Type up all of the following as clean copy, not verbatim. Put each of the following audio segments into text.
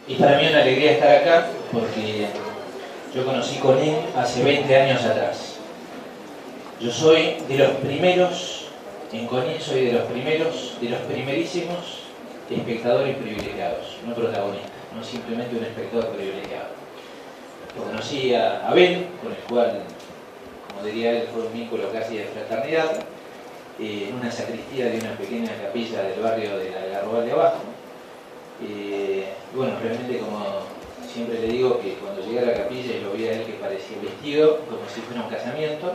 Y para mí es una alegría estar acá porque yo conocí Conin hace 20 años atrás. Yo soy de los primeros, en Conin soy de los primerísimos espectadores privilegiados, no protagonistas, no simplemente un espectador privilegiado. Lo conocí a Abel, con el cual, como diría él, fue un vínculo casi de fraternidad, en una sacristía de una pequeña capilla del barrio de la Garrobal de abajo. Y bueno, realmente, como siempre le digo, que cuando llegué a la capilla y lo vi a él que parecía vestido como si fuera un casamiento,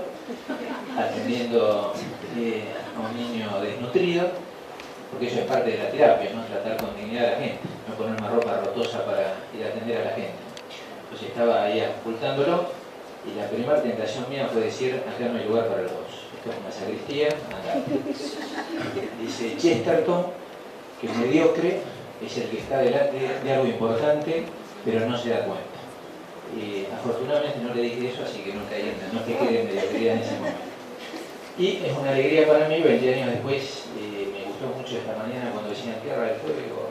atendiendo a un niño desnutrido, porque eso es parte de la terapia, ¿no? Tratar con dignidad a la gente, no poner una ropa rotosa para ir a atender a la gente. Entonces estaba ahí ocultándolo y la primera tentación mía fue decir: acá no hay lugar para los dos, esto es una sacristía, andá. Dice Chesterton que el mediocre es el que está delante de algo importante pero no se da cuenta. Afortunadamente no le dije eso, así que no quedé en mediocridad en ese momento. Y es una alegría para mí, 20 años después, me gustó mucho esta mañana cuando decían Tierra del Fuego,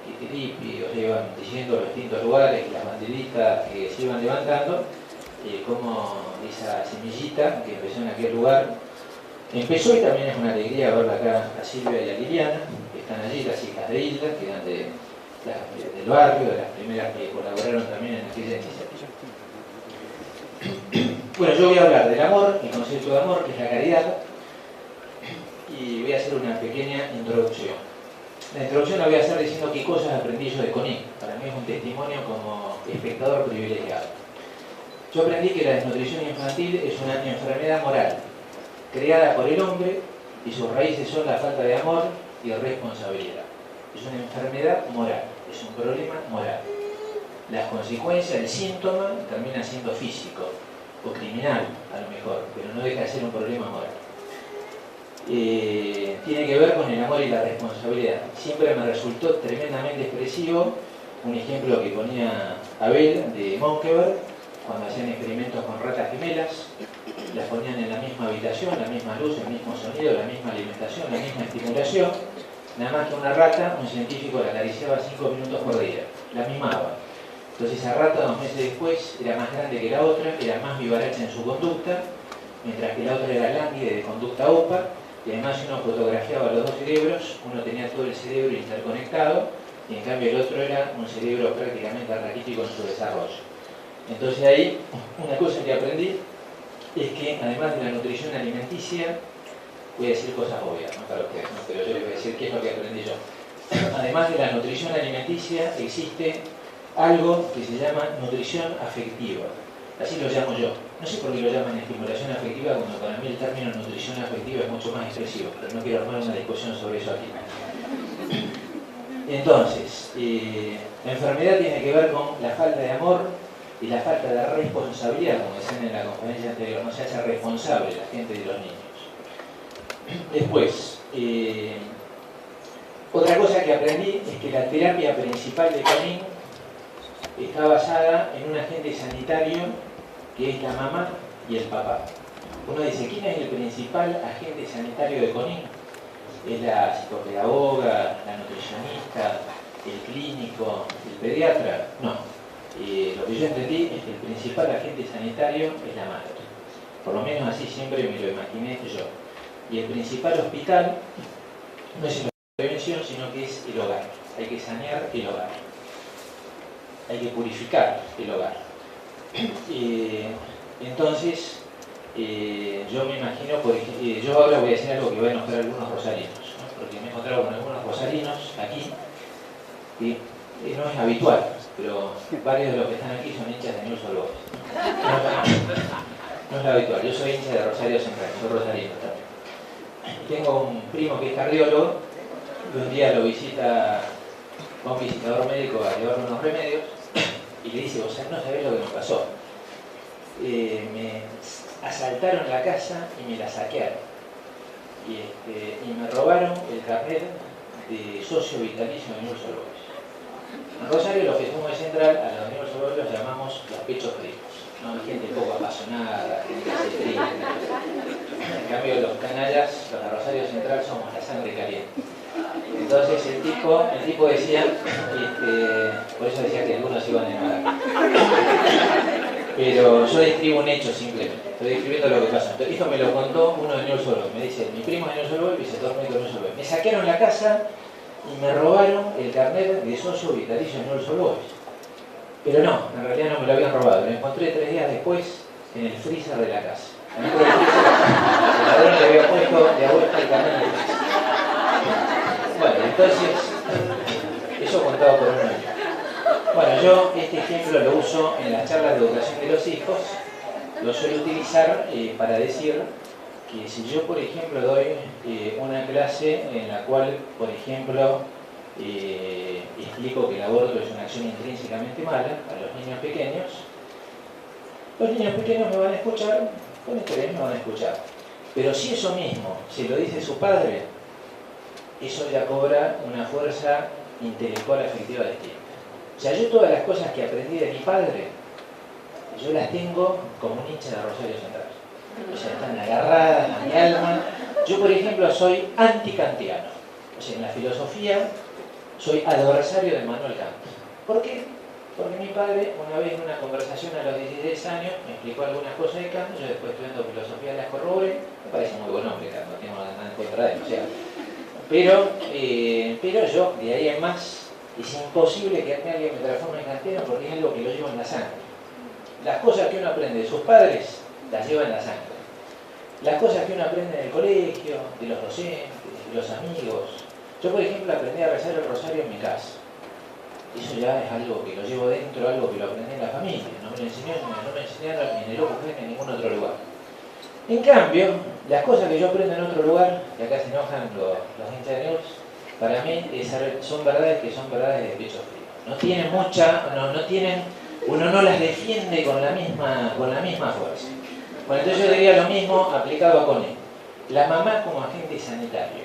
y o sea, iban diciendo los distintos lugares, las banderitas que se iban levantando, como esa semillita que empezó en aquel lugar empezó, y también es una alegría verla acá a Silvia y a Liliana, que están allí, las hijas de Hilda, que eran del barrio, de las primeras que colaboraron también en aquella iniciativa. Bueno, yo voy a hablar del amor, el concepto de amor, que es la caridad, y voy a hacer una pequeña introducción. La introducción la voy a hacer diciendo qué cosas aprendí yo de Conin. Para mí es un testimonio como espectador privilegiado. Yo aprendí que la desnutrición infantil es una enfermedad moral, creada por el hombre, y sus raíces son la falta de amor y responsabilidad. Es una enfermedad moral, es un problema moral. Las consecuencias, el síntoma, termina siendo físico o criminal, a lo mejor, pero no deja de ser un problema moral. Tiene que ver con el amor y la responsabilidad. Siempre me resultó tremendamente expresivo un ejemplo que ponía Abel de Monkeberg, cuando hacían experimentos con ratas gemelas. Las ponían en la misma habitación, la misma luz, el mismo sonido, la misma alimentación, la misma estimulación. Nada más que una rata, un científico la acariciaba 5 minutos por día, la mimaba. Entonces esa rata, 2 meses después, era más grande que la otra, era más vivaracha en su conducta, mientras que la otra era lánguida de conducta opa, y además si uno fotografiaba los dos cerebros, uno tenía todo el cerebro interconectado, y en cambio el otro era un cerebro prácticamente raquítico en su desarrollo. Entonces ahí, una cosa que aprendí es que además de la nutrición alimenticia, voy a decir cosas obvias, ¿no? Para ustedes, ¿no? Pero yo les voy a decir qué es lo que aprendí yo. Además de la nutrición alimenticia, existe algo que se llama nutrición afectiva. Así lo llamo yo. No sé por qué lo llaman estimulación afectiva, cuando para mí el término nutrición afectiva es mucho más expresivo, pero no quiero armar una discusión sobre eso aquí. Entonces, la enfermedad tiene que ver con la falta de amor y la falta de responsabilidad, como decían en la conferencia anterior. No se hace responsable la gente de los niños. Después, otra cosa que aprendí es que la terapia principal de Conin está basada en un agente sanitario que es la mamá y el papá. Uno dice, ¿quién es el principal agente sanitario de Conin? ¿Es la psicopedagoga, la nutricionista, el clínico, el pediatra? No. Lo que yo entendí es que el principal agente sanitario es la madre. Por lo menos así siempre me lo imaginé yo. Y el principal hospital no es la prevención, sino que es el hogar. Hay que sanear el hogar. Hay que purificar el hogar. Entonces, yo me imagino, yo ahora voy a decir algo que va a enojar a algunos rosarinos, ¿no? Porque me he encontrado con algunos rosarinos aquí, que no es habitual, pero varios de los que están aquí son hinchas de Newell's Old Boys. No es lo habitual. Yo soy hincha de Rosario Central, soy rosarino también. Tengo un primo que es cardiólogo, y un día lo visita, va un visitador médico a llevarle unos remedios, y le dice, vos no sabés lo que me pasó. Me asaltaron la casa y me la saquearon. Y me robaron el carnet de socio vitalicio de Newell's Old Boys. En Rosario, los que somos de Central, a los Newell's Old Boys los llamamos los pechos fríos, ¿no? Gente poco apasionada, gente que se fría. En cambio, los canallas, los de Rosario Central, somos la sangre caliente. Entonces el tipo decía, por eso decía que algunos iban a enojar. Pero yo describo un hecho simplemente, estoy describiendo lo que pasó. Entonces, esto me lo contó uno de Newell's Old Boys. Me dice, mi primo es de Newell's Old Boys y se torna con Newell's Old Boys. Me saquearon la casa y me robaron el carnet de socio vitalicio de Newell's Old Boys. Pero no, en realidad no me lo habían robado. Lo encontré 3 días después en el freezer de la casa. Dentro del freezer, el ladrón le había puesto de vuelta el carnet en el freezer. Bueno, entonces, eso contado por un año. Bueno, yo este ejemplo lo uso en las charlas de educación de los hijos. Lo suelo utilizar para decir que si yo, por ejemplo, doy una clase en la cual, por ejemplo, explico que el aborto es una acción intrínsecamente mala a los niños pequeños me van a escuchar, con interés me van a escuchar. Pero si eso mismo se lo dice su padre, eso ya cobra una fuerza intelectual afectiva distinta. O sea, yo todas las cosas que aprendí de mi padre, yo las tengo como un hincha de Rosario Central. O sea, están agarradas a mi alma. Yo, por ejemplo, soy antikantiano. O sea, en la filosofía soy adversario de Manuel Kant. ¿Por qué? Porque mi padre, una vez en una conversación a los 16 años, me explicó algunas cosas de Kant. Yo después estudiando filosofía las corroboré. Me parece muy buen hombre Kant, no tengo nada en contra de él. O sea, pero yo, de ahí en más, es imposible que alguien me transforme en kantiano porque es algo que lo llevo en la sangre. Las cosas que uno aprende de sus padres, las lleva en la sangre. Las cosas que uno aprende en el colegio, de los docentes, de los amigos. Yo, por ejemplo, aprendí a rezar el rosario en mi casa. Eso ya es algo que lo llevo dentro, algo que lo aprendí en la familia. No me lo enseñaron ni en el Opus Dei ni en ningún otro lugar. En cambio, las cosas que yo aprendo en otro lugar, y acá se enojan los hinchas de Newell's, para mí son verdades que son verdades de pecho frío. No tienen uno no las defiende con la misma fuerza. Bueno, entonces yo diría lo mismo aplicado a Connie. La mamá como agente sanitario.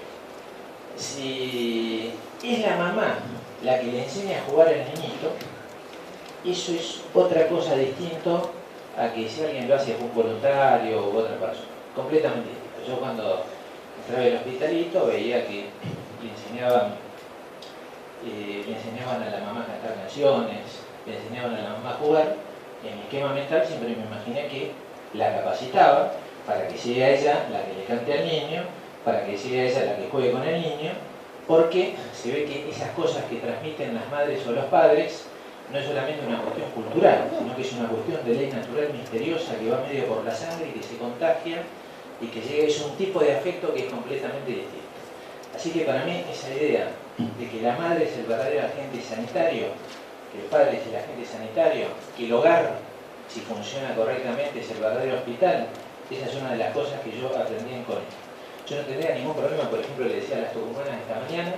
Si es la mamá la que le enseña a jugar al niñito, eso es otra cosa distinto a que si alguien lo hace como un voluntario u otra persona. Completamente distinto. Yo cuando entraba al hospitalito veía que le enseñaban a la mamá a cantar canciones, le enseñaban a la mamá a jugar, y en mi esquema mental siempre me imaginé que la capacitaba para que sea ella la que le cante al niño, para que sea ella la que juegue con el niño, porque se ve que esas cosas que transmiten las madres o los padres no es solamente una cuestión cultural, sino que es una cuestión de ley natural misteriosa que va medio por la sangre y que se contagia y que llega, es un tipo de afecto que es completamente distinto. Así que para mí esa idea de que la madre es el verdadero agente sanitario, que el padre es el agente sanitario, que el hogar, si funciona correctamente, es el verdadero hospital, esa es una de las cosas que yo aprendí en Connie. Yo no tendría ningún problema, por ejemplo, le decía a las tucumanas esta mañana,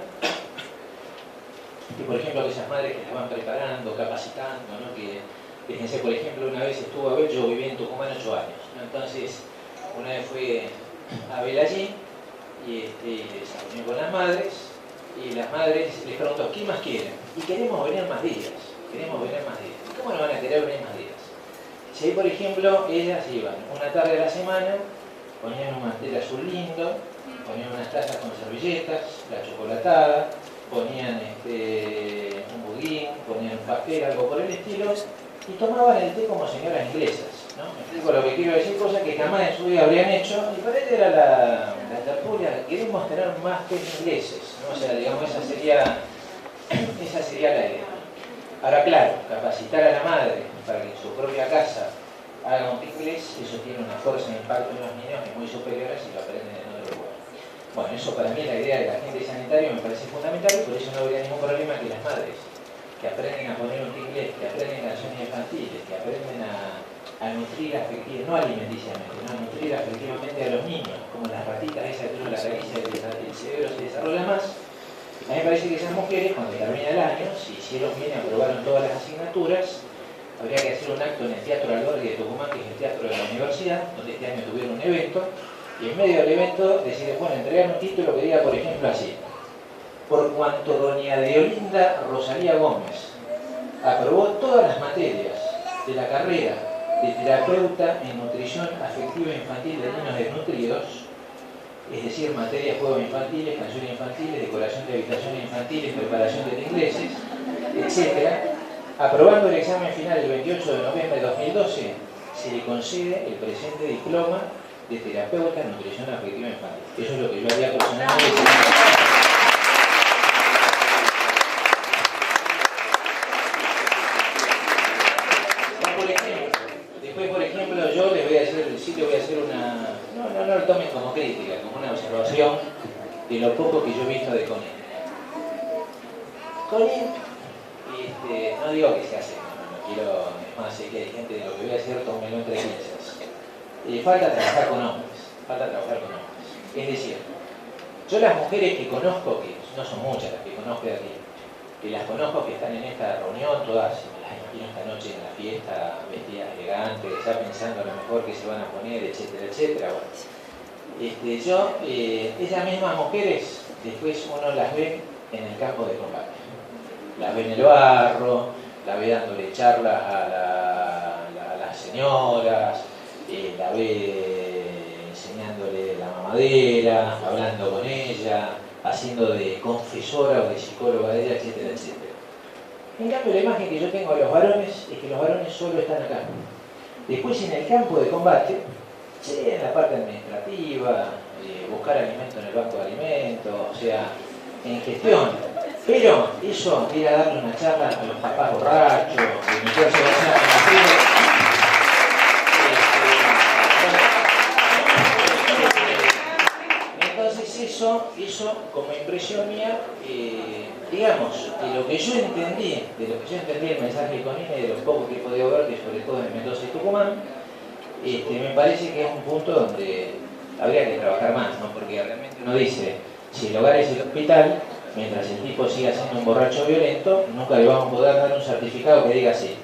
que por ejemplo que esas madres que las van preparando, capacitando, ¿no? Que fíjense, por ejemplo, una vez estuvo a ver, yo viví en Tucumán 8 años, ¿no? Entonces una vez fui a ver allí y se reunió con las madres y las madres les preguntó, ¿qué más quieren? Y queremos venir más días, ¿Y cómo no van a querer venir más días? Si ahí, por ejemplo, ellas iban una tarde a la semana, ponían un mantel azul lindo, ponían unas tazas con servilletas, la chocolatada, ponían un budín, ponían un pastel, algo por el estilo, y tomaban el té como señoras inglesas, ¿no? Me explico lo que quiero decir, cosas que jamás en su vida habrían hecho, y para ella era la tertulia, queremos tener más té ingleses, ¿no? O sea, digamos, esa sería la idea. Ahora, claro, capacitar a la madre para que en su propia casa haga un té inglés, eso tiene una fuerza de impacto en los niños que es muy superior a si lo aprenden en otro lugar. Bueno, eso para mí, la idea del agente sanitario me parece fundamental y por eso no habría ningún problema que las madres que aprenden a poner un té inglés, que aprenden canciones infantiles, que aprenden a nutrir afectivamente, no alimenticiamente, no a nutrir afectivamente a los niños, como las ratitas esas que uno la acaricia y el cerebro se desarrolla más. A mí me parece que esas mujeres, cuando termina el año, si hicieron bien y aprobaron todas las asignaturas, habría que hacer un acto en el Teatro Albergue de Tucumán, que es el teatro de la universidad, donde este año tuvieron un evento, y en medio del evento decir, bueno, entregar un título que diga, por ejemplo, así: por cuanto doña Deolinda Rosalía Gómez aprobó todas las materias de la carrera de terapeuta en nutrición afectiva infantil de niños desnutridos, es decir, materias, juegos infantiles, canciones infantiles, decoración de habitaciones infantiles, preparación de ingleses, etc. Aprobando el examen final el 28 de noviembre de 2012, se le concede el presente diploma de terapeuta en nutrición afectiva infantil. Eso es lo que yo había personalmente. Después, por ejemplo, yo les voy a decir, sí le voy a hacer una, no lo tomen como crítica, como una observación de lo poco que yo he visto de Conin. Conin, no digo que se hace, no quiero, es más, sé que hay gente de lo que voy a decir, tómenlo entre piezas. Falta trabajar con hombres, Es decir, yo las mujeres que conozco, que no son muchas las que conozco de aquí, que las conozco que están en esta reunión, todas, me las imagino esta noche en la fiesta, vestidas elegantes, ya pensando a lo mejor que se van a poner, etcétera, etcétera. Bueno, esas mismas mujeres, después uno las ve en el campo de combate. Las ve en el barro, las ve dándole charlas a las señoras, la ve enseñándole la mamadera, hablando con ella, haciendo de confesora o de psicóloga de ella, etcétera, etcétera. En cambio, la imagen que yo tengo de los varones es que los varones solo están acá. Después, en el campo de combate, sí, en la parte administrativa, buscar alimento en el banco de alimentos, o sea, en gestión. Pero eso, ir a darle una charla a los papás borrachos, de meterse a la eso como impresión mía, digamos, de lo que yo entendí, el mensaje de Conin y de los pocos que he podido ver, que sobre todo en Mendoza y Tucumán, me parece que es un punto donde habría que trabajar más, ¿no? Porque realmente uno dice, si el hogar es el hospital, mientras el tipo siga siendo un borracho violento, nunca le vamos a poder dar un certificado que diga así.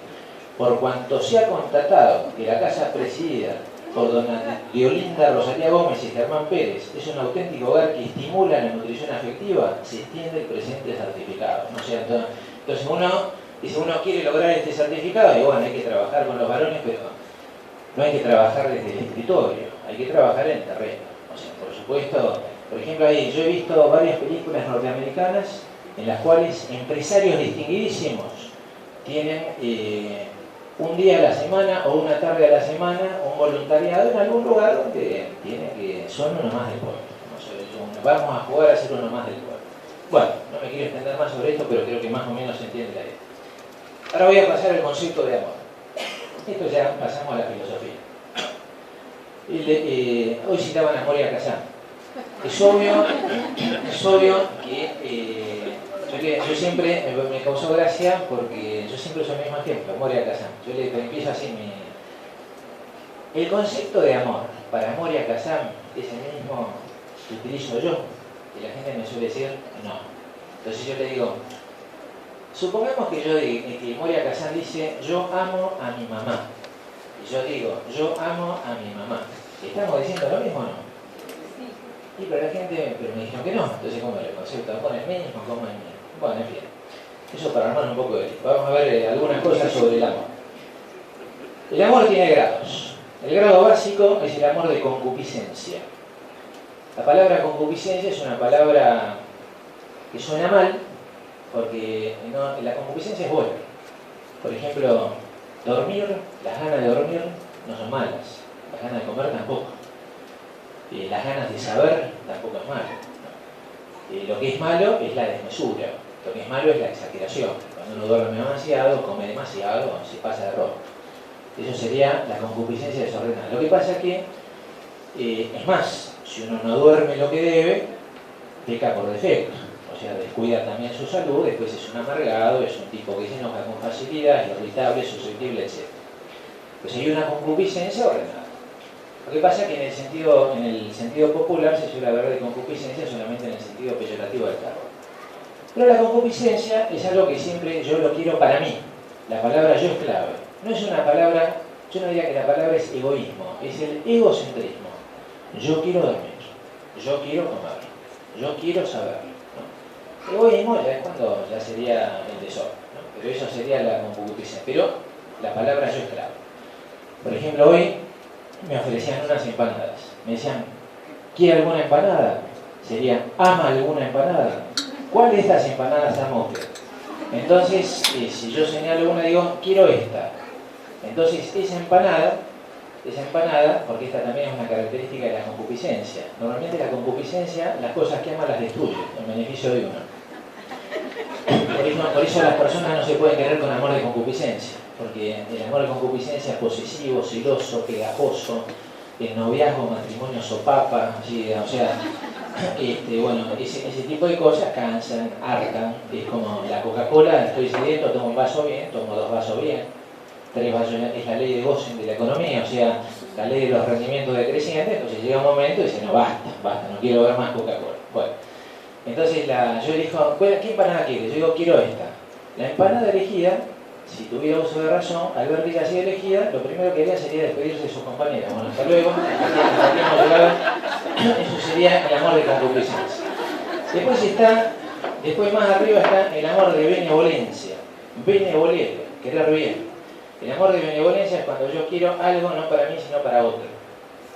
Por cuanto se ha constatado que la casa presidida por dona Diolinda Rosalía Gómez y Germán Pérez es un auténtico hogar que estimula la nutrición afectiva, se extiende el presente certificado. ¿No? O sea, entonces uno dice, uno quiere lograr este certificado y bueno, hay que trabajar con los varones, pero no hay que trabajar desde el escritorio, hay que trabajar en el terreno. O sea, por supuesto, por ejemplo, yo he visto varias películas norteamericanas en las cuales empresarios distinguidísimos tienen un día a la semana o una tarde a la semana un voluntariado en algún lugar donde son uno más del pueblo. Vamos a jugar a ser uno más del pueblo. Bueno, no me quiero extender más sobre esto, pero creo que más o menos se entiende la idea. Ahora voy a pasar al concepto de amor. Esto ya pasamos a la filosofía. Hoy citaban a Moria Kazan. Es obvio que yo siempre me causó gracia porque yo siempre uso el mismo ejemplo, Moria Kazan. Yo le empiezo así el concepto de amor para Moria Kazan es el mismo que utilizo yo, y la gente me suele decir no. Entonces yo le digo, supongamos que Moria Kazan dice yo amo a mi mamá, y yo digo yo amo a mi mamá. ¿Estamos diciendo lo mismo o no? Y pero la gente me dijeron que no, entonces ¿cómo el concepto de amor es el mismo? ¿Cómo es el mismo? Bueno, en fin, eso para armar un poco de tiempo. Vamos a ver algunas cosas sobre el amor. El amor tiene grados. El grado básico es el amor de concupiscencia. La palabra concupiscencia es una palabra que suena mal, porque la concupiscencia es buena. Por ejemplo, dormir, las ganas de dormir no son malas, las ganas de comer tampoco. Las ganas de saber tampoco es malo. Lo que es malo es la desmesura, lo que es malo es la exageración. Cuando uno duerme demasiado, come demasiado, se pasa de rosca. Eso sería la concupiscencia desordenada. Lo que pasa es que, es más, si uno no duerme lo que debe, peca por defecto. O sea, descuida también su salud, después es un amargado, es un tipo que se enoja con facilidad, es irritable, es susceptible, etc. Pues hay una concupiscencia ordenada. Lo que pasa es que en el sentido popular se suele hablar de concupiscencia solamente en el sentido peyorativo del cargo. Pero la concupiscencia es algo que siempre yo lo quiero para mí. La palabra yo es clave. No es una palabra, yo no diría que la palabra es egoísmo, es el egocentrismo. Yo quiero dormir, yo quiero comer, yo quiero saber. ¿No? Egoísmo ya es cuando ya sería el desorden, ¿no? Pero eso sería la concupiscencia. Pero la palabra yo es clave. Por ejemplo, hoy me ofrecían unas empanadas. Me decían, ¿Quiere alguna empanada? Sería, ¿ama alguna empanada? ¿Cuál de estas empanadas ama usted? Entonces, si yo señalo una, digo, quiero esta. Entonces, esa empanada, porque esta también es una característica de la concupiscencia. Normalmente la concupiscencia, las cosas que ama las destruye, en beneficio de uno. Por eso las personas no se pueden querer con amor de concupiscencia, porque el amor de concupiscencia es posesivo, celoso, pegajoso, el noviazgo, matrimonio sopapa, ¿sí? O sea, bueno, ese tipo de cosas cansan, hartan. Es como la Coca-Cola, estoy sediento, tomo un vaso bien, tomo 2 vasos bien, 3 vasos bien, es la ley de Gossen de la economía, o sea, la ley de los rendimientos decrecientes. Entonces llega un momento y dice, no, basta, no quiero ver más Coca-Cola. Bueno, entonces yo le digo, ¿qué empanada quiere? Yo digo, quiero esta. La empanada elegida, si tuviera uso de razón, al ver que ella ha sido elegida, lo primero que haría sería despedirse de sus compañeras. Bueno, hasta luego, hasta aquí hemos llegado. Eso sería el amor de concupiscencia. Después más arriba está el amor de benevolencia. Benevoler, querer bien. El amor de benevolencia es cuando yo quiero algo no para mí, sino para otro.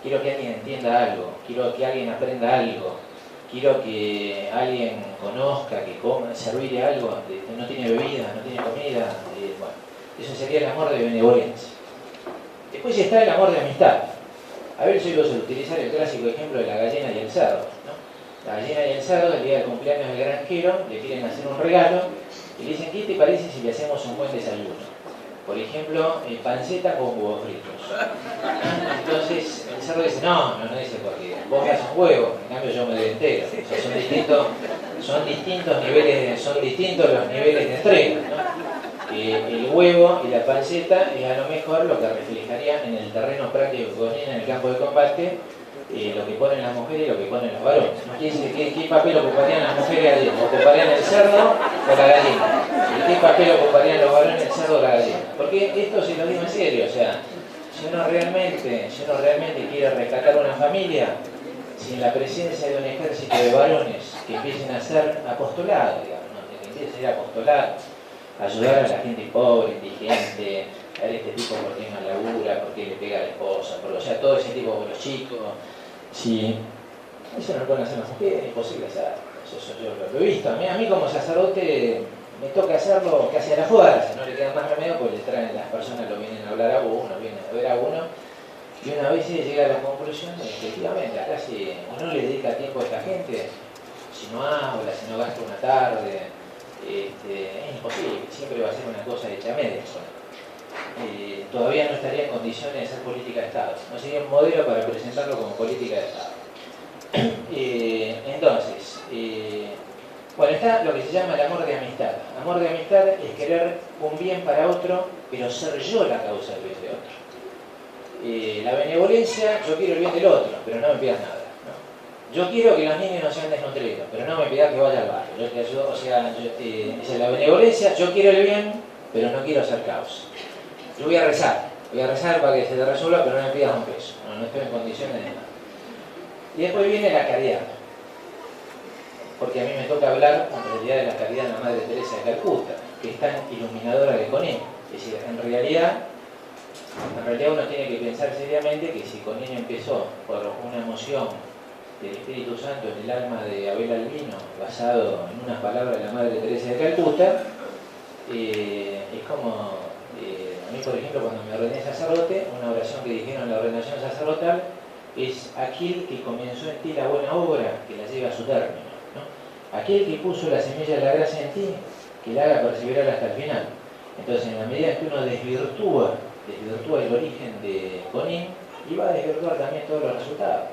Quiero que alguien entienda algo, quiero que alguien aprenda algo, quiero que alguien conozca, que coma, servirle algo, no tiene bebida, no tiene comida. Bueno, eso sería el amor de benevolencia. Después está el amor de amistad. A ver, yo suelo utilizar el clásico ejemplo de la gallina y el cerdo, ¿no? La gallina y el cerdo, el día del cumpleaños del granjero, le quieren hacer un regalo y le dicen, ¿qué te parece si le hacemos un buen desayuno? Por ejemplo, panceta con huevos fritos. Entonces el cerdo dice, no dice, porque vos me haces un huevo, en cambio yo me doy entero. O sea, son distintos los niveles de entrega, ¿no? El huevo y la panceta es a lo mejor lo que reflejaría en el terreno práctico que ponen en el campo de combate, lo que ponen las mujeres y lo que ponen los varones. ¿No? ¿Qué papel ocuparían las mujeres allí? ¿Ocuparían el cerdo o la gallina? ¿Y qué papel ocuparían los varones, el cerdo o la gallina? Porque esto se lo digo en serio, o sea, si uno realmente quiere rescatar una familia, sin la presencia de un ejército de varones que empiecen a hacer apostolado, digamos, ¿no? Que empiecen a ir a apostolar, ayudar a la gente pobre, indigente, a ver este tipo por qué no labura, por qué le pega a la esposa, o sea, todo ese tipo de los chicos. Si eso no lo pueden hacer las mujeres, es imposible hacerlo. Eso yo lo he visto. A mí como sacerdote me toca hacerlo casi a la fuerza, no le queda más remedio porque le traen las personas, lo vienen a hablar a uno, vienen a ver a uno, y una vez llega a la conclusión de que efectivamente acá si uno le dedica tiempo a esta gente, si no habla, si no gasta una tarde, es imposible, siempre va a ser una cosa hecha a medias. Todavía no estaría en condiciones de hacer política de Estado, no sería un modelo para presentarlo como política de Estado. Entonces, bueno, está lo que se llama el amor de amistad. Amor de amistad es querer un bien para otro, pero ser yo la causa del bien de otro. La benevolencia, yo quiero el bien del otro, pero no me pidas nada. Yo quiero que los niños no sean desnutridos, pero no me pidas que vaya al barrio. Yo te ayudo, o sea, esa es la benevolencia, yo quiero el bien, pero no quiero hacer caos. Yo voy a rezar para que se te resuelva, pero no me pidas un peso. No estoy en condiciones de nada. Y después viene la caridad. Porque a mí me toca hablar en realidad de la caridad de la Madre Teresa de Calcuta, que es tan iluminadora de Conin. Es decir, en realidad uno tiene que pensar seriamente que si Conin empezó por una emoción del Espíritu Santo en el alma de Abel Albino, basado en unas palabras de la Madre Teresa de Calcuta, es como, a mí por ejemplo cuando me ordené sacerdote, una oración que dijeron en la ordenación sacerdotal es aquel que comenzó en ti la buena obra, que la lleva a su término, ¿no? Aquel que puso la semilla de la gracia en ti, que la haga perseverar hasta el final. Entonces en la medida que uno desvirtúa el origen de Conin, y va a desvirtuar también todos los resultados.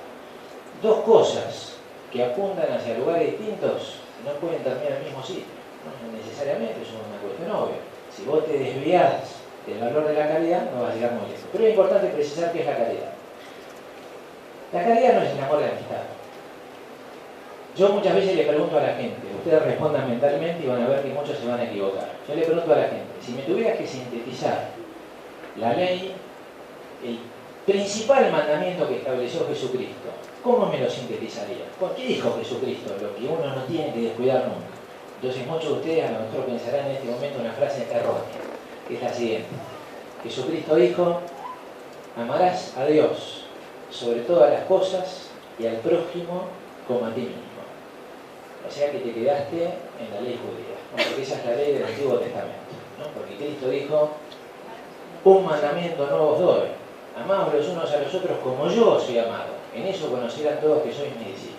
Dos cosas que apuntan hacia lugares distintos no pueden terminar en el mismo sitio, no necesariamente, es una cuestión obvia. Si vos te desvías del valor de la caridad, no vas a llegar muy lejos. Pero es importante precisar qué es la caridad. La caridad no es el amor de amistad. Yo muchas veces le pregunto a la gente, ustedes respondan mentalmente y van a ver que muchos se van a equivocar. Yo le pregunto a la gente, si me tuvieras que sintetizar la ley, el principal mandamiento que estableció Jesucristo, ¿cómo me lo sintetizaría? ¿Qué dijo Jesucristo? Lo que uno no tiene que descuidar nunca. Entonces muchos de ustedes a lo mejor pensarán en este momento una frase errónea, que es la siguiente. Jesucristo dijo, amarás a Dios sobre todas las cosas y al prójimo como a ti mismo. O sea que te quedaste en la ley judía, ¿no? Porque esa es la ley del Antiguo Testamento, ¿no? Porque Cristo dijo, un mandamiento nuevo os doy, amaos los unos a los otros como yo os he amado, en eso conocerán todos que sois mis discípulos.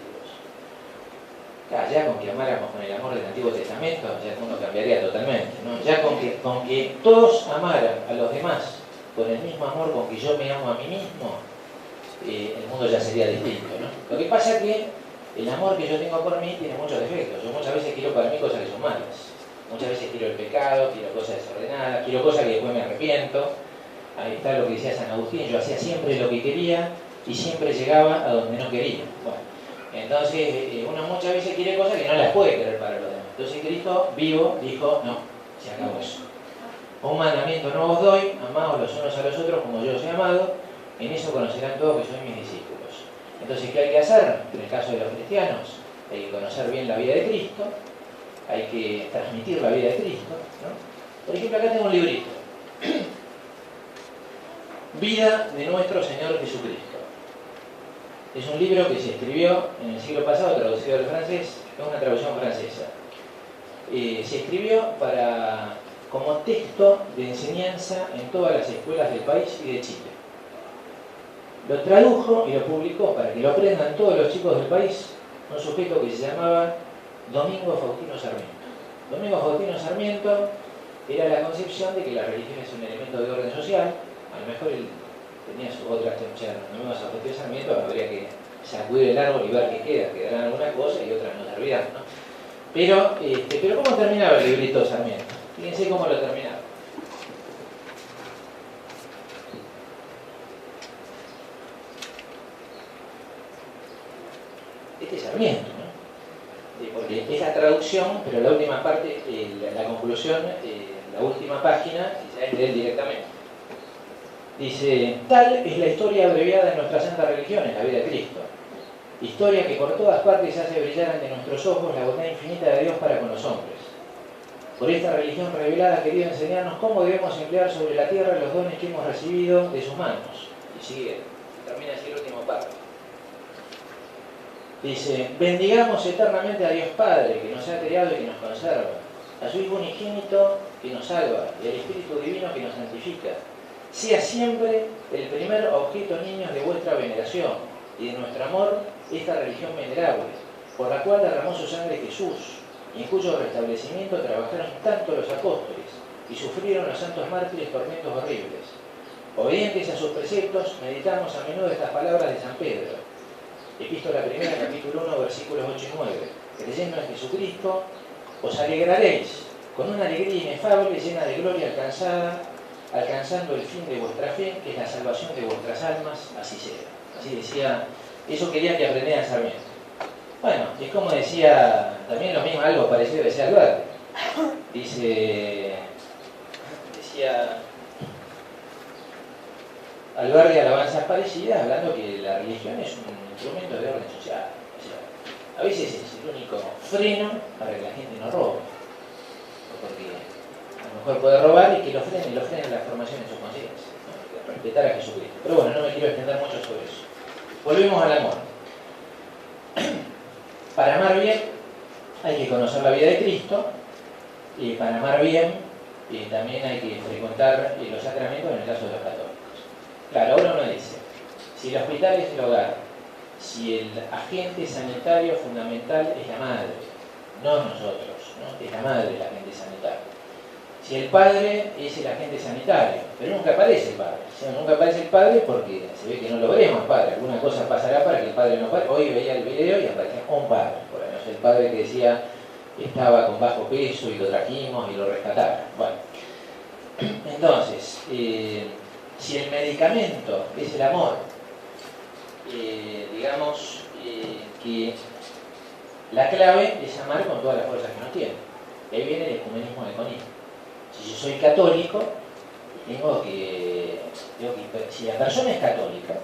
Ya con que amáramos con el amor del Antiguo Testamento, ya el mundo cambiaría totalmente, ¿no? Ya con que todos amaran a los demás con el mismo amor con que yo me amo a mí mismo, el mundo ya sería distinto, ¿no? Lo que pasa es que el amor que yo tengo por mí tiene muchos defectos. Yo muchas veces quiero para mí cosas que son malas. Muchas veces quiero el pecado, quiero cosas desordenadas, quiero cosas que después me arrepiento. Ahí está lo que decía San Agustín, yo hacía siempre lo que quería y siempre llegaba a donde no quería. Bueno, entonces uno muchas veces quiere cosas que no las puede querer para los demás. Entonces Cristo, vivo, dijo, no, se acabó eso. Un mandamiento no os doy, amaos los unos a los otros como yo os he amado, en eso conocerán todos que sois mis discípulos. Entonces, ¿qué hay que hacer? En el caso de los cristianos, hay que conocer bien la vida de Cristo, hay que transmitir la vida de Cristo, ¿no? Por ejemplo, acá tengo un librito. Vida de nuestro Señor Jesucristo. Es un libro que se escribió en el siglo pasado, traducido al francés, es una traducción francesa. Se escribió como texto de enseñanza en todas las escuelas del país y de Chile. Lo tradujo y lo publicó para que lo aprendan todos los chicos del país un sujeto que se llamaba Domingo Faustino Sarmiento. Domingo Faustino Sarmiento era la concepción de que la religión es un elemento de orden social. A lo mejor él tenía sus otras teorías. Domingo Faustino Sarmiento habría que sacudir el árbol y ver qué queda. Quedarán algunas cosas y otras no servirán, ¿no? Pero ¿cómo terminaba el librito Sarmiento? Fíjense cómo lo terminaba. Este es Sarmiento, ¿no? Porque es la traducción, pero la última parte, la conclusión, la última página, ya es de él directamente. Dice, tal es la historia abreviada de nuestra santa religión, en la vida de Cristo. Historia que por todas partes hace brillar ante nuestros ojos la bondad infinita de Dios para con los hombres. Por esta religión revelada ha querido enseñarnos cómo debemos emplear sobre la tierra los dones que hemos recibido de sus manos. Y sigue, termina así el último párrafo. Dice, bendigamos eternamente a Dios Padre, que nos ha creado y que nos conserva, a su Hijo unigénito, que nos salva, y al Espíritu Divino, que nos santifica. Sea siempre el primer objeto, niños, de vuestra veneración y de nuestro amor, esta religión venerable, por la cual derramó su sangre Jesús, y en cuyo restablecimiento trabajaron tanto los apóstoles, y sufrieron los santos mártires tormentos horribles. Obedientes a sus preceptos, meditamos a menudo estas palabras de San Pedro. Epístola primera, capítulo 1, versículos 8 y 9. Creyendo en Jesucristo, os alegraréis con una alegría inefable, llena de gloria alcanzando el fin de vuestra fe, que es la salvación de vuestras almas, así sea. Así decía, eso quería que aprendieran Sarmiento. Bueno, es como decía, también lo mismo, algo parecido decía Alberti. Decía Alberti alabanzas parecidas, hablando que la religión es un instrumento de orden social. O sea, a veces es el único freno para que la gente no robe. Porque a lo mejor puede robar y que lo frene la formación en su conciencia, ¿no? Respetar a Jesucristo. Pero bueno, no me quiero extender mucho sobre eso. Volvemos al amor. Para amar bien hay que conocer la vida de Cristo, y para amar bien también hay que frecuentar los sacramentos en el caso de los católicos. Claro, ahora uno dice, si el hospital es el hogar, si el agente sanitario fundamental es la madre, no nosotros, ¿no? Es la madre el agente sanitario. Si el padre es el agente sanitario, pero nunca aparece el padre. O sea, nunca aparece el padre porque se ve que no lo veremos padre. Alguna cosa pasará para que el padre no pare. Hoy veía el video y aparecía un padre. Por lo menos el padre que decía que estaba con bajo peso y lo trajimos y lo rescataron. Bueno, entonces, si el medicamento es el amor, digamos que la clave es amar con todas las fuerzas que nos tiene. Ahí viene el ecumenismo de Conín. Si yo soy católico, si la persona es católica,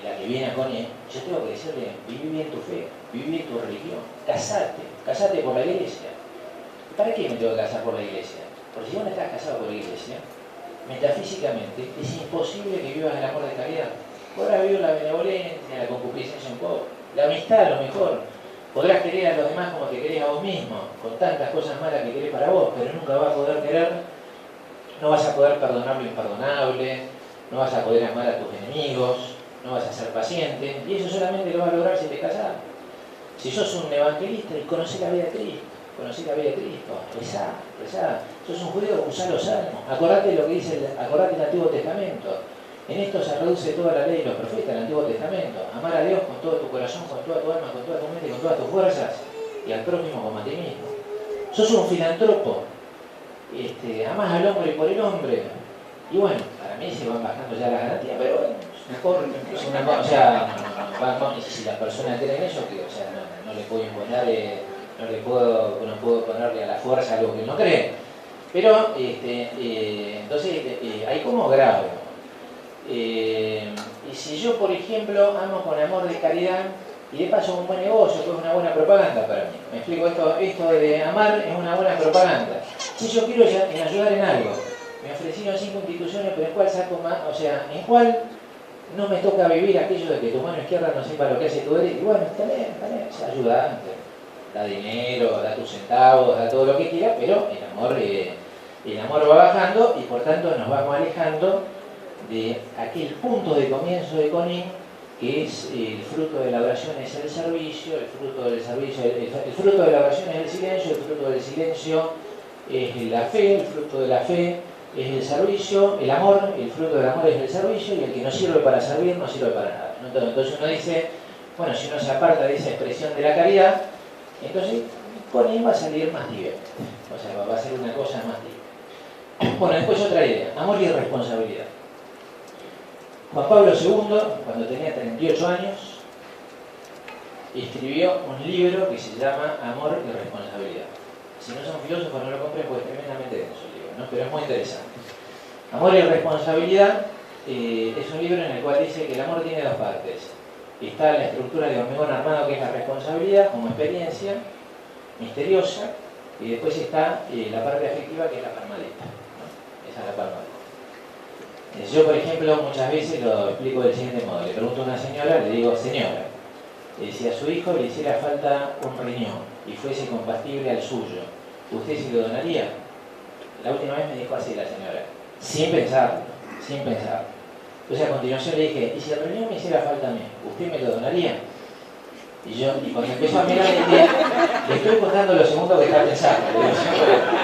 la que viene a Conín, yo tengo que decirle, viví bien tu fe, viví bien tu religión, casate por la iglesia. ¿Para qué me tengo que casar por la iglesia? Porque si vos no estás casado por la iglesia, metafísicamente es imposible que vivas el amor de caridad. Podrás vivir la benevolencia, la concupiscencia un poco, la amistad a lo mejor. Podrás querer a los demás como te querés a vos mismo, con tantas cosas malas que querés para vos, pero nunca vas a poder querer, no vas a poder perdonar lo imperdonable, no vas a poder amar a tus enemigos, no vas a ser paciente, y eso solamente lo vas a lograr si te casás. Si sos un evangelista y conocés la vida de Cristo, rezá. Sos un judío, usá los salmos. Acordate lo que dice acordate el Antiguo Testamento. En esto se reduce toda la ley y los profetas del Antiguo Testamento. Amar a Dios con todo tu corazón, con toda tu alma, con toda tu mente y con todas tus fuerzas, y al prójimo como a ti mismo. Sos un filántropo. Amás al hombre por el hombre. Y bueno, para mí se van bajando ya las garantías, pero bueno, es una cosa, o sea, si la persona cree en eso, que, o sea, no le puedo imponer, no puedo ponerle a la fuerza algo que él no cree. Pero, entonces, hay como grado. Y si yo, por ejemplo, amo con amor de caridad, y de paso un buen negocio, que es una buena propaganda para mí. Me explico, esto de amar es una buena propaganda. Si yo quiero ayudar en algo, me ofrecieron 5 instituciones, pero en cuál saco más, o sea, en cuál no me toca vivir aquello de que tu mano izquierda no sepa lo que hace tu derecha. Y bueno, está bien, o sea, ayuda, da dinero, da tus centavos, da todo lo que quiera, pero el amor va bajando y por tanto nos vamos alejando de aquel punto de comienzo de Conin, que es el fruto de la oración es el servicio, el fruto de la oración es el silencio, el fruto del silencio es la fe, el fruto de la fe es el servicio, el amor, el fruto del amor es el servicio, y el que no sirve para servir no sirve para nada. Entonces uno dice, bueno, si uno se aparta de esa expresión de la caridad, entonces Conin va a salir más tibio, o sea, va a ser una cosa más tibia. Bueno, después otra idea, amor y responsabilidad. Juan Pablo II, cuando tenía 38 años, escribió un libro que se llama Amor y Responsabilidad. Si no son filósofos no lo compren porque es tremendamente denso el libro, ¿no? Pero es muy interesante. Amor y Responsabilidad es un libro en el cual dice que el amor tiene dos partes. Está la estructura de hormigón armado, que es la responsabilidad como experiencia misteriosa, y después está la parte afectiva, que es la palmadita, ¿no? Esa es la palmadita. Yo, por ejemplo, muchas veces lo explico del siguiente modo. Le pregunto a una señora, le digo, señora, si a su hijo le hiciera falta un riñón y fuese compatible al suyo, ¿usted se lo donaría? La última vez me dijo así la señora, sin pensarlo. Entonces a continuación le dije, ¿y si el riñón me hiciera falta a mí, usted me lo donaría? Y cuando empezó a mirar, le estoy contando lo segundo que está pensando.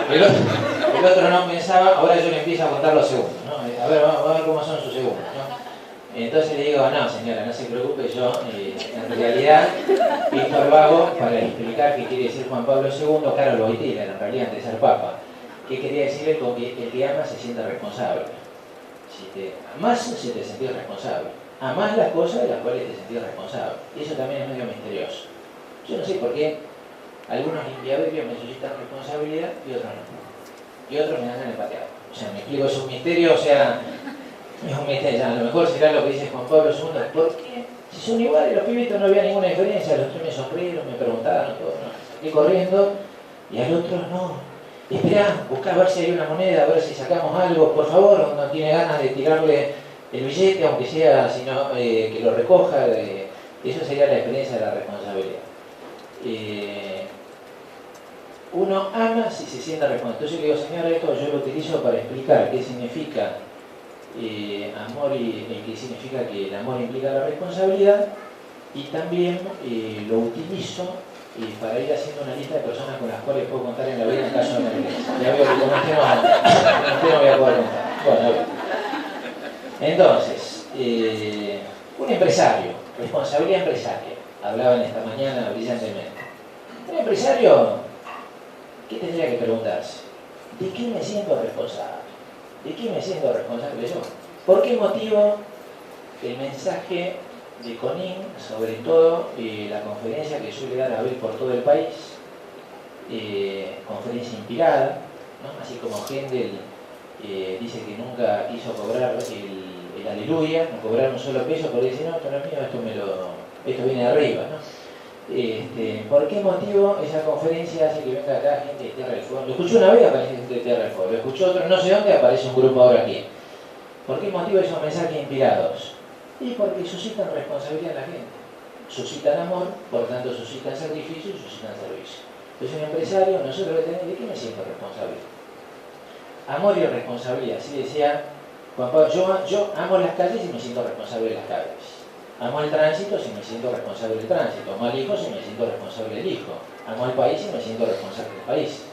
El otro no pensaba, ahora yo le empiezo a contar los segundos, ¿no? A ver, vamos a ver cómo son sus segundos, ¿no? Entonces le digo, no señora, no se preocupe, yo en realidad esto lo hago para explicar qué quiere decir Juan Pablo II, Carol Wojtyla, en realidad antes de ser papa. ¿Qué quería decirle con que el que ama se sienta responsable? Si te amás, se te sentís responsable. Amás las cosas de las cuales te sentís responsable. Y eso también es medio misterioso. Yo no sé por qué algunos limpiavidrios me suscitan responsabilidad y otros no. Y otros me dan ganas de patear. O sea, me explico, es un misterio, o sea, es un misterio. A lo mejor será lo que dice Juan Pablo II. ¿Por qué? Si son iguales, los pibitos no había ninguna diferencia. Los tres me sonrieron, me preguntaron, todo, ¿no? Estoy corriendo y al otro no. Esperá, buscá a ver si hay una moneda, a ver si sacamos algo, por favor, no tiene ganas de tirarle el billete, aunque sea, sino que lo recoja. Eso sería la experiencia de la responsabilidad. Uno ama si se sienta responsable. Entonces yo digo, señora, esto yo lo utilizo para explicar qué significa amor y qué significa que el amor implica la responsabilidad, y también lo utilizo para ir haciendo una lista de personas con las cuales puedo contar en la vida en caso de emergencia. Ya veo que con usted no voy a poder contar. Bueno, entonces, un empresario, responsabilidad empresaria, hablaban esta mañana brillantemente. Un empresario, ¿qué tendría que preguntarse? ¿De qué me siento responsable? ¿De qué me siento responsable yo? ¿Por qué motivo el mensaje de Conin, sobre todo la conferencia que suele dar a ver por todo el país, conferencia inspirada, ¿no? Así como Händel dice que nunca quiso cobrar el aleluya, no cobrar un solo peso, porque dice, no, esto no es mío, esto viene de arriba, ¿no? ¿Por qué motivo esa conferencia hace que venga acá gente de Tierra del Fuego? Lo escuché una vez, aparece gente de Tierra del Fuego, lo escuché otro, no sé dónde, aparece un grupo ahora aquí. ¿Por qué motivo esos mensajes inspirados? Y porque suscitan responsabilidad en la gente. Suscitan amor, por tanto suscitan sacrificio y suscitan servicio. Entonces un empresario, nosotros le tenemos, ¿de qué me siento responsable? Amor y responsabilidad. Así decía Juan Pablo, yo amo las calles y me siento responsable de las calles. Amo el tránsito si me siento responsable del tránsito. Amo al hijo si me siento responsable del hijo. Amo al país si me siento responsable del país.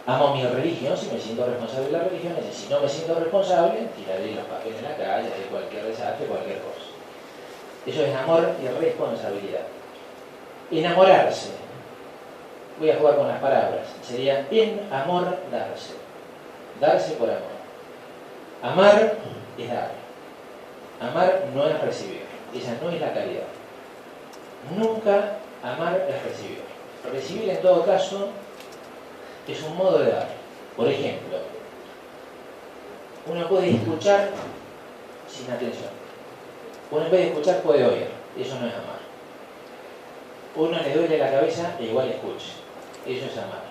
Amo mi religión si me siento responsable de la religión. Y si no me siento responsable, tiraré los papeles en la calle, haré cualquier desastre, cualquier cosa. Eso es amor y responsabilidad. Enamorarse. Voy a jugar con las palabras. Sería enamorarse. Darse por amor. Amar es dar. Amar no es recibir. Esa no es la caridad. Nunca amar es recibir. Recibir en todo caso es un modo de dar. Por ejemplo, uno puede escuchar sin atención. Uno en vez de escuchar puede oír. Eso no es amar. Uno le duele la cabeza e igual escucha. Eso es amar.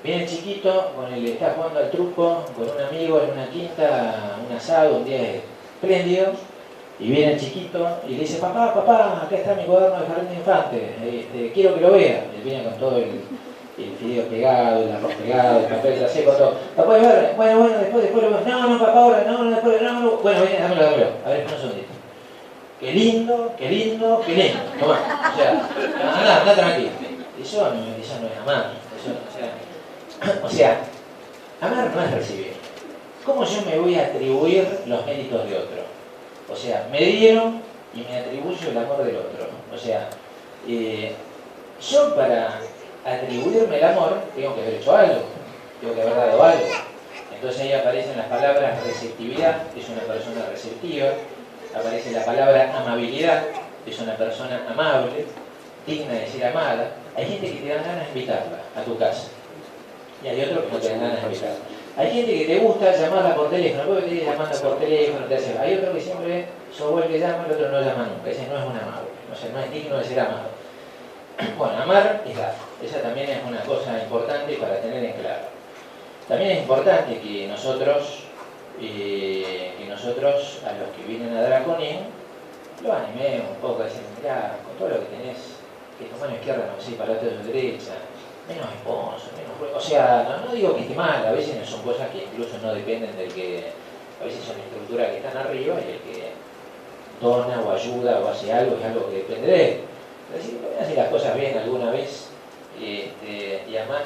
Viene el chiquito, con el que está jugando al truco, con un amigo en una quinta, un asado, un día espléndido, y viene el chiquito y le dice, papá, acá está mi cuaderno de jardín de infante, quiero que lo vea. Él viene con todo el fideo pegado, el arroz pegado, el papel trasero, todo. ¿Papá, ver? Bueno, después lo veo. No, papá, ahora, después, no. Bueno, viene, dámelo. A ver, espera un segundito. Qué lindo. Tomá, o sea, anda tranquilo. Eso no es amar. O sea, amar no es recibir. ¿Cómo yo me voy a atribuir los méritos de otro? O sea, me dieron y me atribuyo el amor del otro. O sea, yo para atribuirme el amor tengo que haber hecho algo, tengo que haber dado algo. Entonces ahí aparecen las palabras receptividad, es una persona receptiva. Aparece la palabra amabilidad, es una persona amable, digna de ser amada. Hay gente que te dan ganas de invitarla a tu casa. Y hay otros que no te dan ganas de invitarla. Hay gente que te gusta llamarla por teléfono, porque te dice llamando por teléfono, te hace. Hay otro que siempre sos vos el que llama, el otro no llama nunca. Ese no es un amable, o sea, no es digno de ser amado. Bueno, amar es dar. Esa también es una cosa importante para tener en claro. También es importante que nosotros, a los que vienen a dar a Conin, lo animemos un poco, a decir, mirá, con todo lo que tenés, que tu mano izquierda no sé, parate de tu derecha, menos sponsor, menos ruido. O sea, no digo que esté mal, a veces son cosas que incluso no dependen del que, a veces son estructuras que están arriba y el que dona o ayuda o hace algo es algo que depende de él. Es decir, pueden hacer las cosas bien alguna vez y además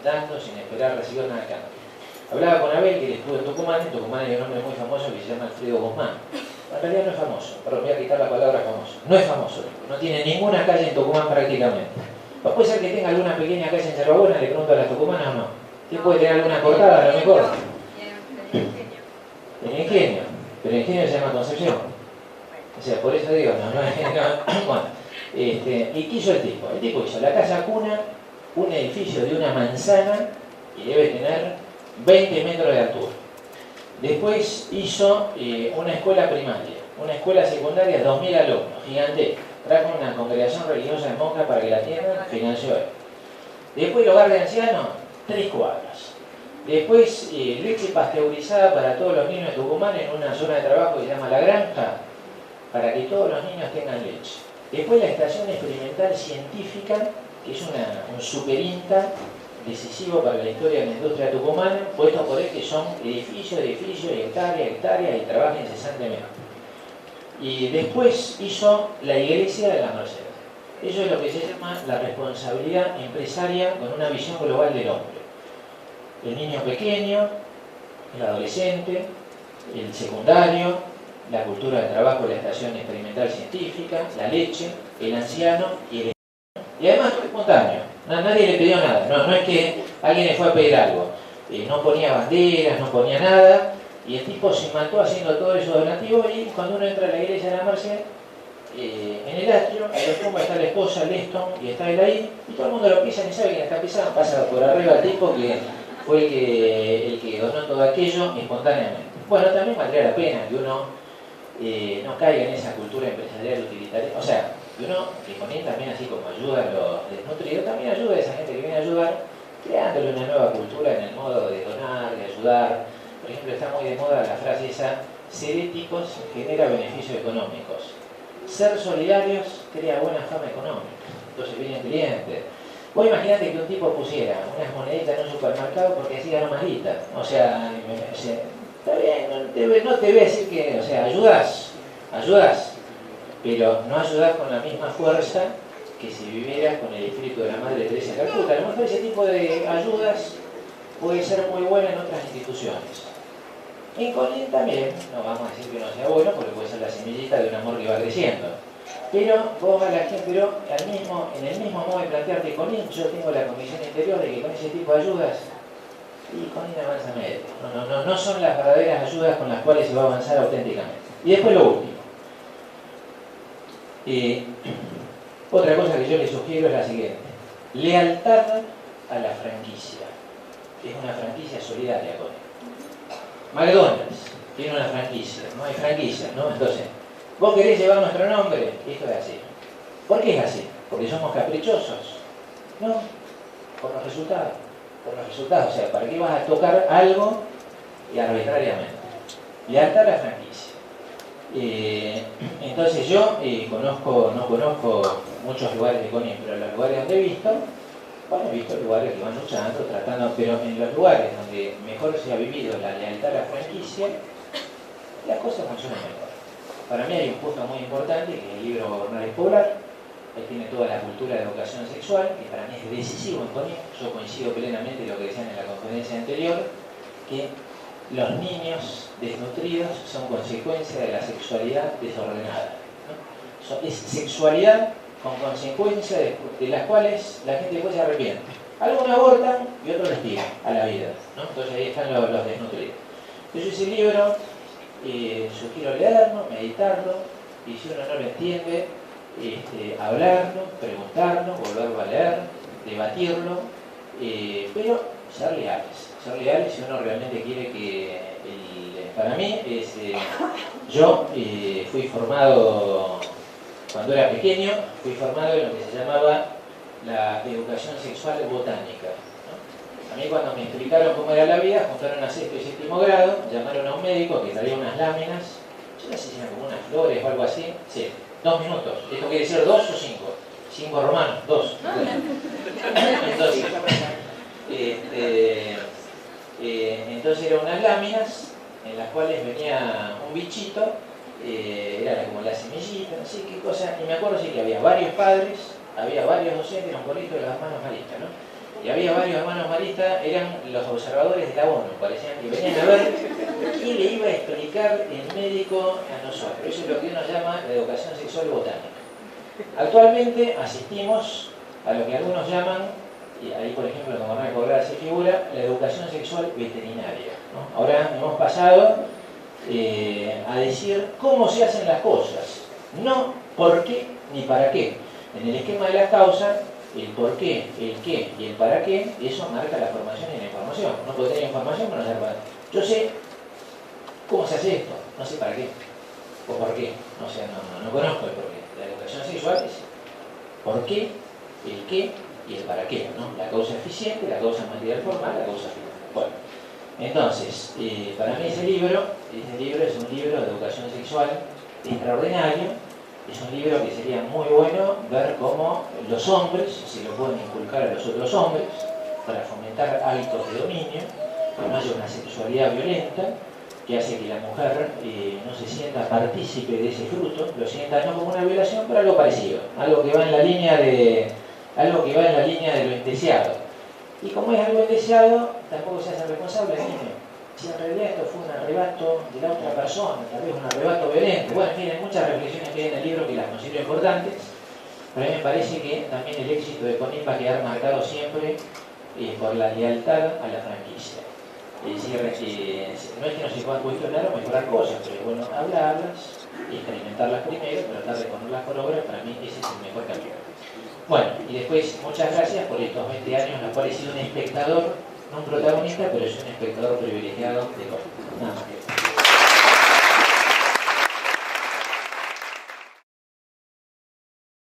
dando sin esperar recibir nada a cambio. Hablaba con Abel, que estuvo en Tucumán hay un hombre muy famoso que se llama Alfredo Guzmán. En realidad no es famoso, pero voy a quitar la palabra famoso. No es famoso, no tiene ninguna calle en Tucumán prácticamente. Puede ser que tenga alguna pequeña calle en Cerro Buena, le pregunto a las tucumanas o no. ¿Qué puede tener alguna cortada? A lo mejor. El Ingenio. Pero el Ingenio se llama Concepción. O sea, por eso digo, bueno, ¿y qué hizo el tipo? El tipo hizo la casa cuna, un edificio de una manzana y debe tener 20 metros de altura. Después hizo una escuela primaria, una escuela secundaria, 2.000 alumnos, gigantesca. Trajo una congregación religiosa de monjas para que la atiendan, financió él. Después el hogar de ancianos, 3 cuadras. Después leche pasteurizada para todos los niños de Tucumán en una zona de trabajo que se llama La Granja, para que todos los niños tengan leche. Después la estación experimental científica, que es un superinta decisivo para la historia de la industria tucumana, puesto por él que son edificios, y hectáreas, y trabaja incesantemente. Y después hizo la iglesia de la Merced. Eso es lo que se llama la responsabilidad empresaria con una visión global del hombre. El niño pequeño, el adolescente, el secundario, la cultura de trabajo, la estación experimental científica, la leche, el anciano y el espontáneo. Y además todo espontáneo. Nadie le pidió nada. No es que alguien le fue a pedir algo. No ponía banderas, no ponía nada. Y el tipo se mató haciendo todo eso donativo y cuando uno entra a la iglesia de la Merced, en el atrio, en la tumba está la esposa, Leston, y está él ahí, y todo el mundo lo pisa, ni sabe quién está pisando, pasa por arriba el tipo que fue el que donó todo aquello espontáneamente. Bueno, también valdría la pena que uno no caiga en esa cultura empresarial utilitaria, o sea, que uno, que Conin también así como ayuda a los desnutridos, también ayuda a esa gente que viene a ayudar, creándole una nueva cultura en el modo de donar, de ayudar. Por ejemplo, está muy de moda la frase esa, ser éticos genera beneficios económicos. Ser solidarios crea buena fama económica. Entonces vienen clientes. Vos imaginate que un tipo pusiera unas moneditas en un supermercado porque así ganó más guita. O sea, está bien, no te voy a decir que, o sea, ayudás, pero no ayudás con la misma fuerza que si vivieras con el espíritu de la Madre Teresa de Calcuta. A lo mejor ese tipo de ayudas puede ser muy buena en otras instituciones. En Conin también, no vamos a decir que no sea bueno, porque puede ser la semillita de un amor que va creciendo. Pero vos a la gente, pero en el mismo modo de plantearte Conin, yo tengo la convicción interior de que con ese tipo de ayudas, y Conin avanza medio. No son las verdaderas ayudas con las cuales se va a avanzar auténticamente. Y después lo último. Otra cosa que yo les sugiero es la siguiente. Lealtad a la franquicia. Es una franquicia solidaria, Conin. McDonald's tiene una franquicia, no hay franquicias, ¿no? Entonces, vos querés llevar nuestro nombre, esto es así. ¿Por qué es así? ¿Porque somos caprichosos? No, por los resultados. Por los resultados, o sea, ¿para qué vas a tocar algo y arbitrariamente? Lealtad a la franquicia. Entonces yo no conozco muchos lugares de Conin, pero los lugares donde he visto lugares que van luchando, tratando, pero en los lugares donde mejor se ha vivido la lealtad a la franquicia, las cosas funcionan mejor. Para mí hay un punto muy importante, que es el libro Gobernar es Poblar. Él tiene toda la cultura de educación sexual, que para mí es decisivo en Conin. Yo coincido plenamente en lo que decían en la conferencia anterior, que los niños desnutridos son consecuencia de la sexualidad desordenada, ¿no? Es sexualidad con consecuencias de las cuales la gente después se arrepiente. Algunos abortan y otros les tiran a la vida, ¿no? Entonces ahí están los desnutridos. Entonces ese libro sugiero leerlo, meditarlo, y si uno no lo entiende, hablarlo, preguntarlo, volverlo a leer, debatirlo, pero ser leales si uno realmente quiere que para mí yo fui formado cuando era pequeño, fui formado en lo que se llamaba la educación sexual botánica, ¿no? A mí cuando me explicaron cómo era la vida, juntaron a sexto y séptimo grado, llamaron a un médico que traía unas láminas, yo no sé si eran como unas flores o algo así, sí, 2 minutos, esto quiere decir 2 o 5, 5 romanos, 2. Entonces eran unas láminas en las cuales venía un bichito, era como la semillita, no sé qué cosa, y me acuerdo sí que había varios padres, había varios docentes, era un colegio de los hermanos maristas, ¿no? Y había varios hermanos maristas, eran los observadores de la ONU, parecían que venían a ver y le iba a explicar el médico a nosotros. Eso es lo que uno llama la educación sexual botánica. Actualmente asistimos a lo que algunos llaman, y ahí por ejemplo como Gobernar es Poblar se figura, la educación sexual veterinaria, ¿no? Ahora hemos pasado a decir cómo se hacen las cosas, no por qué ni para qué. En el esquema de la causa, el por qué, el qué y el para qué, eso marca la formación y la información. No puedo tener información, pero no saber para qué. Yo sé cómo se hace esto, no sé para qué o por qué. O sea, no conozco el por qué. La educación sexual es por qué, el qué y el para qué, ¿no? La causa eficiente, la causa material formal, la causa final. Bueno, entonces, para mí ese libro es un libro de educación sexual extraordinario. Es un libro que sería muy bueno ver cómo los hombres se lo pueden inculcar a los otros hombres para fomentar hábitos de dominio, que no haya una sexualidad violenta, que hace que la mujer no se sienta partícipe de ese fruto, lo sienta no como una violación, pero algo parecido, algo que va en la línea de lo indeseado. Y como es algo indeseado, tampoco se hace responsable el niño. Si en realidad esto fue un arrebato de la otra persona, tal vez un arrebato violento. Bueno, en fin, hay muchas reflexiones que hay en el libro que las considero importantes, pero a mí me parece que también el éxito de Conin va a quedar marcado siempre por la lealtad a la franquicia. Es decir, no es que no se puedan cuestionar o mejorar cosas, pero bueno, hablarlas, experimentarlas primero, tratar de ponerlas por obra, para mí ese es el mejor camino. Bueno, y después, muchas gracias por estos 20 años, en los cuales he sido un espectador, no un protagonista, pero soy un espectador privilegiado de Conin. Nada más que